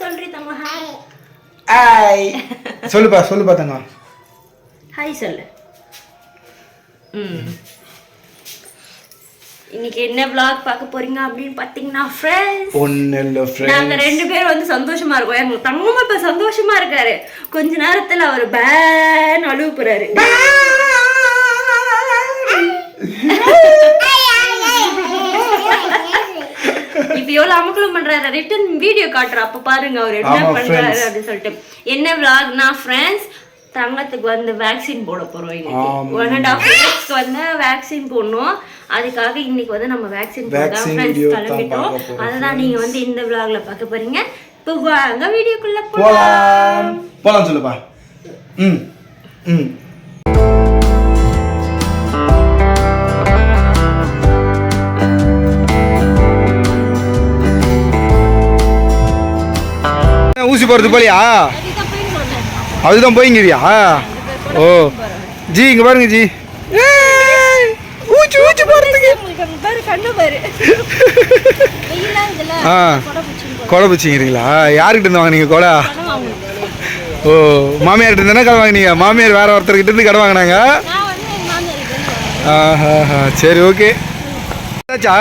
சொல்றீ தங்க hi hi சொல்லுப்பா தங்க ஹாய் சொல்லு. இன்னைக்கு என்ன vlog பார்க்க போறீங்க அப்படின்னு பாத்தீங்கன்னா ஃப்ரெண்ட்ஸ் ஒண்ணல்ல ஃப்ரெண்ட்ஸ் நாங்க ரெண்டு பேரும் வந்து சந்தோஷமா இருக்கோம். எங்க தங்கமா இப்ப சந்தோஷமா இருக்காரு. கொஞ்ச நேரத்துல அவர் பேன் அழுவ போறாரு. இப்ப எவ்வளவு அமக்கலம் பண்றாரு. ரிட்டன் வீடியோ காட்டுற அப்ப பாருங்க அவர் என்ன பண்றாரு அப்படின்னு சொல்லிட்டு. என்ன vlogனா ஃப்ரெண்ட்ஸ் தங்கத்துக்கு வந்து வேக்சின் போட போறோம். இன்னைக்கு 1.5 இயர்ஸ்க்கு வந்து வேக்சின் போடணும். அதுக்காக இன்னைக்கு வந்து நம்ம வேக்சின் போடலாம் ஃப்ரெண்ட்ஸ் கிளம்பிட்டோம். அதுதான் நீங்க வந்து இந்த vlogல பார்க்க போறீங்க. இப்போ வாங்க வீடியோக்குள்ள போலாம் சொல்லுப்பா. ஊசி போறது போலியா? அதுதான் போய்ங்கிறியா? ஓ ஜி இங்க பாருங்க ஜி. ஊச்சி ஊச்சி போறதுக்கு பாரு கண்ணு பாரு. கொடை பிடிச்சிக்கிறீங்களா? யாருக்கிட்ட இருந்து வாங்கினீங்க கொடை? ஓ மாமியார்கிட்ட இருந்தானே கடை வாங்கினீங்க? மாமியார் வேற ஒருத்தர்கிட்ட இருந்து கடை வாங்கினாங்க. ஆஹா சரி ஓகே. ஆச்சா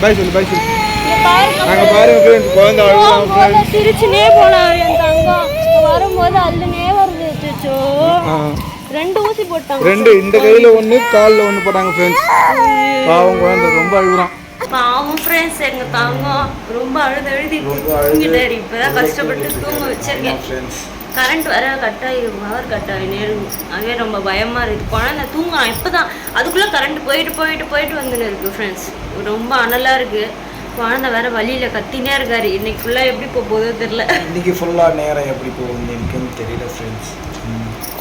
பாய் சொல்லு பாய் சொல்லு. நாங்க பாருங்க फ्रेंड्स குழந்தை அழுகுறான் फ्रेंड्स. சிரிச்சுனே போனாரு என் தங்கம். வரும்போது அழுனே வருது சுச்சு. ரெண்டு ஊசி போட்டாங்க. ரெண்டு இந்த கையில ஒன்னு கால்ல ஒன்னு போட்டாங்க फ्रेंड्स. பாவம் குழந்தை ரொம்ப அழுகுறான். பாவம் फ्रेंड्स எங்க தங்கம் ரொம்ப அழுது தூங்கிட்டாரு. இப்பதான் கஷ்டப்பட்டு தூங்க வச்சிருக்கேன். கரண்ட் வர கட்டாயி பவர் கட்டாயி நேரும். அதுவே ரொம்ப பயமா இருக்கு. குழந்தை தூங்கலாம் இப்பதான். அதுக்குள்ள கரண்ட் போயிட்டு வந்துன்னு இருக்கு ஃப்ரெண்ட்ஸ். ரொம்ப அனலா இருக்கு. குழந்தை வேற வழியில கத்தினே இருக்காரு. இன்னைக்கு ஃபுல்லா எப்படி போகுதோ தெரியல. இன்னைக்கு ஃபுல்லா நேரம் எப்படி போகுதுன்னு எனக்கும் தெரியல ஃப்ரெண்ட்ஸ்.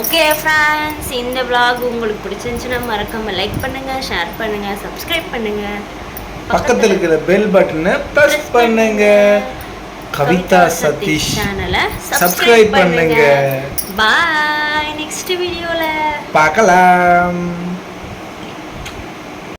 ஓகே ஃப்ரெண்ட்ஸ் இந்த vlog உங்களுக்கு பிடிச்சிருந்துச்சுன்னா மறக்காம லைக் பண்ணுங்க, ஷேர் பண்ணுங்க, சப்ஸ்கிரைப் பண்ணுங்க. பக்கத்துல இருக்கிற பெல் பட்டனை பிரஸ் பண்ணுங்க. கவிதா சதீஷ் சேனலை சப்ஸ்கிரைப் பண்ணுங்க. பாய். நெக்ஸ்ட் வீடியோல பார்க்கலாம்.